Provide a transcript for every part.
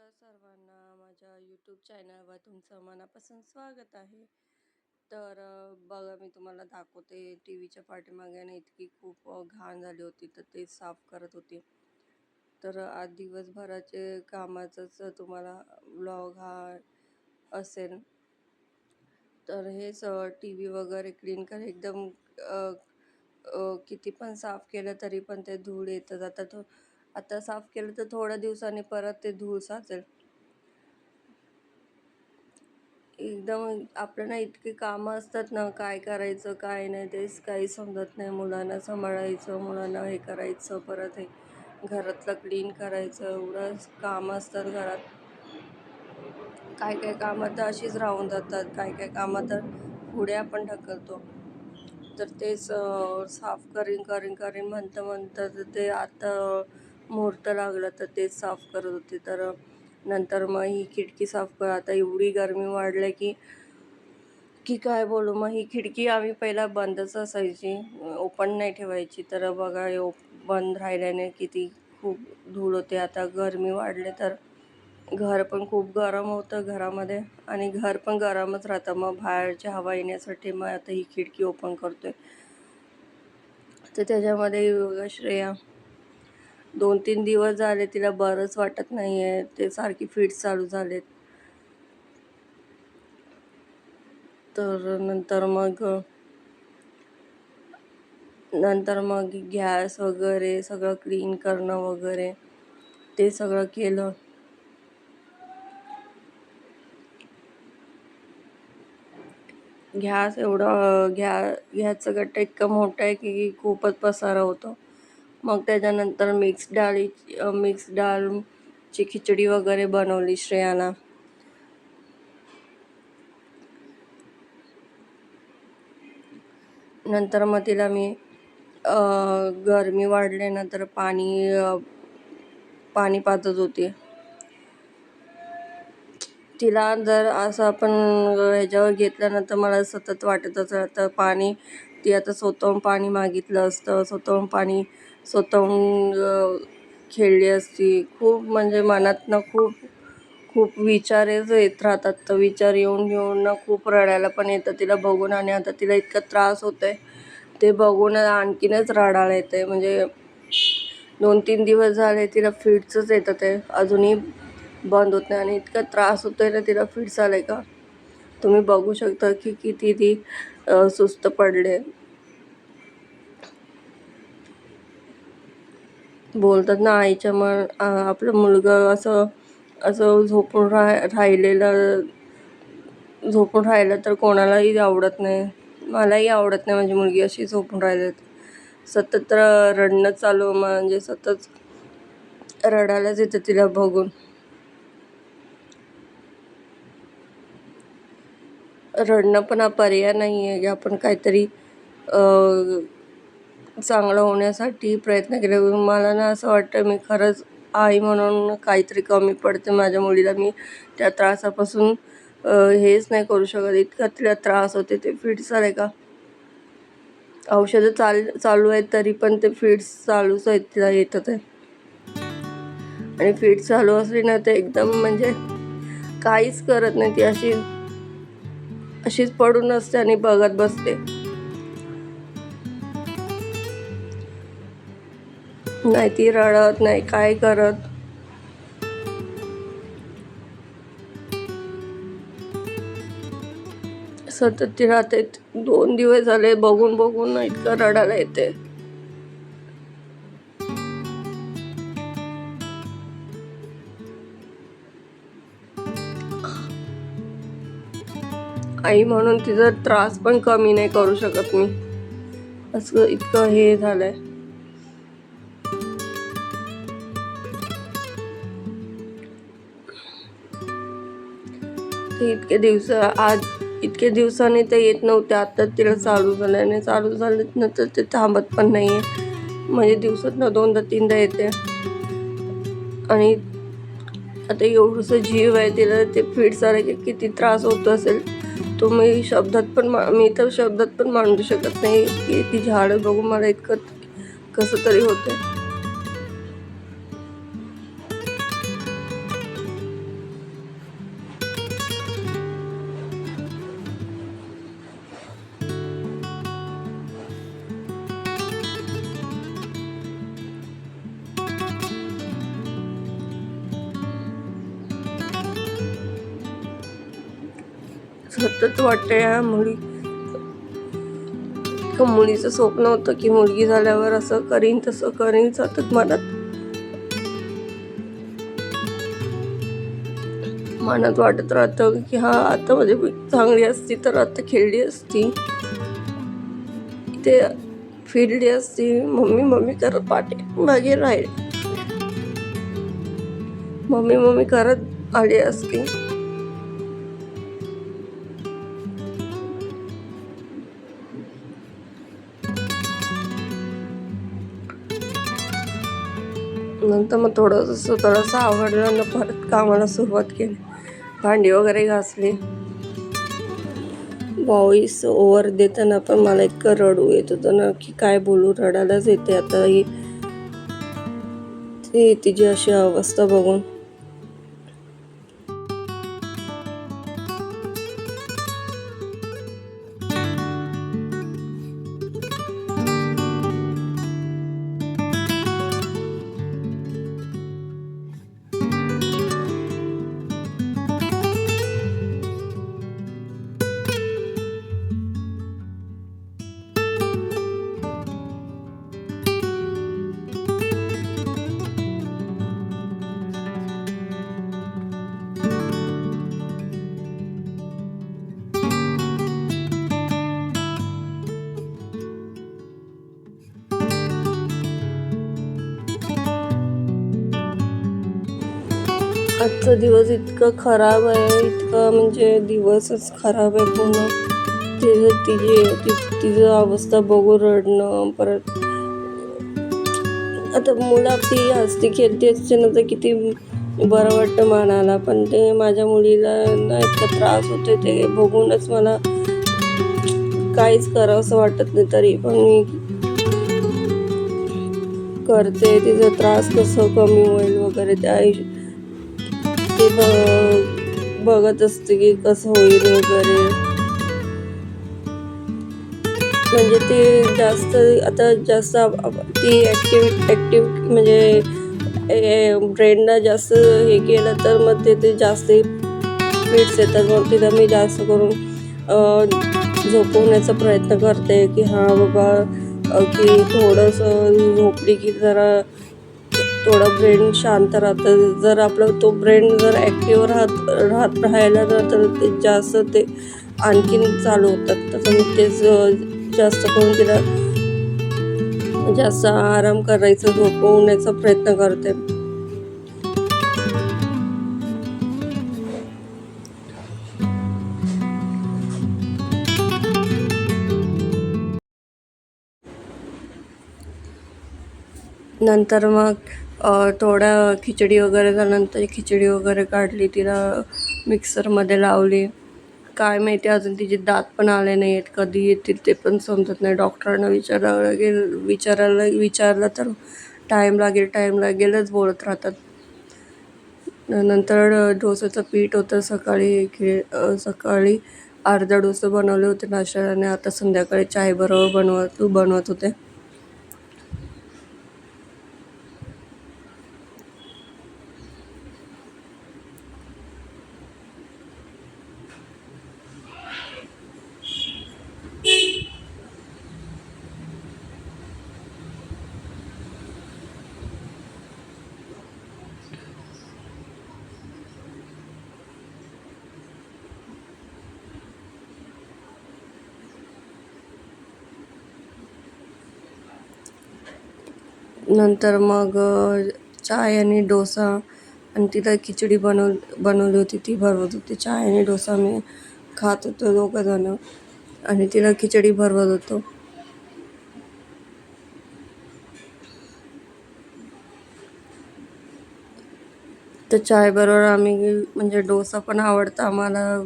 सर्वांना माझ्या यूट्यूब चॅनलवर तुमचं मनापासून स्वागत आहे. तर बघा मी तुम्हाला दाखवते टी व्हीच्या पाठीमागे ना इतकी खूप घाण झाली होती तर ते साफ करत होते. तर आज दिवसभराचे कामाचाच तुम्हाला व्लॉग हा असेल. तर हेच टी व्ही वगैरे क्लीन कर एकदम किती पण साफ केलं तरी पण ते धूळ येतं जातं. आता साफ केलं तर थोड्या दिवसांनी परत ते धूळ साचेल. एकदम आपल्याला इतकी कामं असतात ना, काय करायचं काय नाही तेच काही समजत नाही. मुलांना सांभाळायचं, मुलांना हे करायचं, परत हे घरातलं क्लीन करायचं, एवढं कामं असतात घरात. काय काय कामं तर अशीच राहून जातात, काय काय कामं तर पुढे आपण ढकलतो. तर तेच साफ करीन म्हणता तर ते आता मुहूर्त लागला तर तेच साफ करत होते. तर नंतर मग ही खिडकी साफ कर. आता एवढी गरमी वाढली की काय बोलू. मग ही खिडकी आम्ही पहिला बंदच असायची, ओपन नाही ठेवायची. तर बघा बंद राहिल्याने किती खूप धूळ होते. आता गरमी वाढले तर घर पण खूप गरम होतं घरामध्ये आणि घर पण गरमच राहतं. मग बाहेरची हवा येण्यासाठी मग आता ही खिडकी ओपन करतोय. तर त्याच्यामध्ये बघा श्रेया 2-3 दिवस झाले तिला बरंच वाटत नाही आहे. ते सारखी फिट्स चालू झालेत. तर नंतर मग गॅस वगैरे सगळं क्लीन करणं वगैरे ते सगळं केलं. गॅसचा गट्टा इतका मोठा आहे की खूपच पसारा होतो. मग त्याच्यानंतर मिक्स डाळची खिचडी वगैरे बनवली श्रेयाला. नंतर मग तिला मी गरमी वाढल्यानंतर पाणी पाजत होते. तिला जर असं आपण ह्याच्यावर घेतल्यानंतर मला सतत वाटतच राहतं पाणी. ती आता स्वतःहून पाणी मागितलं असतं, स्वतःहून खेळली असती. खूप म्हणजे मनातनं खूप विचारच येत राहतात. तर विचार येऊन ना खूप रडायला पण येतं तिला बघून. आणि आता तिला इतका त्रास होतोय ते बघून आणखीनच रडायला येतंय. म्हणजे 2-3 दिवस झाले तिला फिट्सच येतात आहे, अजूनही बंद होत नाही. आणि इतका त्रास होतोय ना तिला फिट्स आलाय का. तुम्ही बघू शकता की किती ती सुस्त पडले. बोलतात ना आईच्या आपलं मुलगा असं असं झोपून राहिलं तर कोणालाही आवडत नाही. मलाही आवडत नाही माझी मुलगी अशी झोपून राहिली. सतत रडणं चालू, म्हणजे सतत रडायलाच येतं तिला बघून. रडणं पण हा पर्याय नाही आहे की आपण काहीतरी चांगलं होण्यासाठी प्रयत्न केले. मला ना असं वाटतं मी खरंच आई म्हणून काहीतरी कमी पडते माझ्या मुलीला. मी त्या त्रासापासून हेच नाही करू शकत. इतका तिला त्रास होते. ते फिट्स आले का औषधं चालू आहेत तरी पण ते फिट्स चालूच आहेत, तिला येतात आहे. आणि फिट्स चालू असली ना ते एकदम म्हणजे काहीच करत नाही. ती अशीच पडून असते आणि बघत बसते. नाही ती रडत नाही काय करत. सतत ती राहते. 2 दिवस झाले बघून इतकं रडायला येते. आई म्हणून तिचा त्रास पण कमी नाही करू शकत मी, असं इतकं हे झालंय. इतके दिवसांनी ते येत नव्हते, आता तिला चालू झालं. आणि चालू झाल्यानंतर ते थांबत पण नाहीये. म्हणजे दिवसातनं 2दा-3दा येते. आणि आता एवढंसं जीव आहे तिला, ते फिट्स आले की किती त्रास होत असेल मी तर शब्दात पण मांडू शकत नाही की ती झाडं बघून मला इतकं कसं तरी होतंय. सतत वाटतं या मुलीचं स्वप्न होतं की मुलगी झाल्यावर असं करीन तसं करीन, सतत मनात वाटत राहतं की हा आता म्हणजे चांगली असती तर आता खेळली असती, ते फिरली असती, मम्मी मम्मी करत मागे राहील, मम्मी मम्मी करत आली असती. नंतर मग थोडंसं आवडलं ना, परत कामाला सुरुवात केली, भांडी वगैरे घासली. व्हॉइस ओव्हर देताना पण मला इतकं रडू येत होतं ना की काय बोलू, रडायलाच येते आता तिची अशी अवस्था बघून. आजचा दिवस इतका खराब आहे, इतका म्हणजे दिवसच खराब आहे पूर्ण. तिचं अवस्था बघून रडणं. परत आता मुलं आपली हसती खेळती असते ना तर किती बरं वाटतं मनाला, पण ते माझ्या मुलीला ना इतका त्रास होतो ते बघूनच मला काहीच करावंसं वाटत नाही, तरी पण मी करते. तिचा त्रास कसं कमी होईल वगैरे ते बघत असते की कसं होईल वगैरे. म्हणजे ते जास्त ती ॲक्टिव्ह म्हणजे ब्रेनला जास्त हे केलं तर मग ते जास्त फिट्स येतात. मग तिला मी जास्त करून झोपवण्याचा प्रयत्न करते की हां बाबा की थोडंसं झोपली की जरा थोडं ब्रेन शांत राहतं. जर आपलं तो ब्रेन जर ॲक्टिव्ह राहायला तर ते जास्त ते आणखीन चालू होतात. तर मी तेच जास्त करून तिला जास्त आराम करायचा, झोपवण्याचा प्रयत्न करते. नंतर मग थोडा खिचडी वगैरे झाल्यानंतर खिचडी वगैरे काढली, तिला मिक्सरमध्ये लावली. काय माहिती अजून तिचे दात पण आले नाही आहेत, कधी येतील ते पण समजत नाही. डॉक्टरांना विचारलं तर टाईम लागेलच बोलत राहतात. नंतर डोसाचं पीठ होतं, सकाळी अर्धा डोसे बनवले होते नाश्त्याला आणि आता संध्याकाळी चायबरोबर बनवत होते. नंतर मग चाय आणि डोसा आणि तिला खिचडी बनवली होती, ती भरवत होती. चाय आणि डोसा मी खात होतो दोघंजणं आणि तिला खिचडी भरवत होतो. तर चायबरोबर आम्ही म्हणजे डोसा पण आवडतं आम्हाला.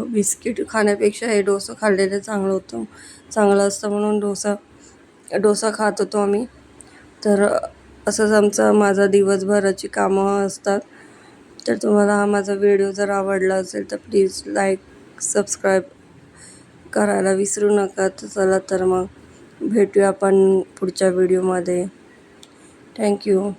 बिस्किट खाण्यापेक्षा हे डोसा खाल्लेलं चांगलं असतं म्हणून डोसा खात होतो आम्ही. तर असंच माझा दिवसभराची कामं असतात. तर तुम्हाला हा माझा व्हिडिओ जर आवडला असेल तर प्लीज लाईक सबस्क्राईब करायला विसरू नका. तर चला तर मग भेटूया आपण पुढच्या व्हिडिओमध्ये. थँक्यू.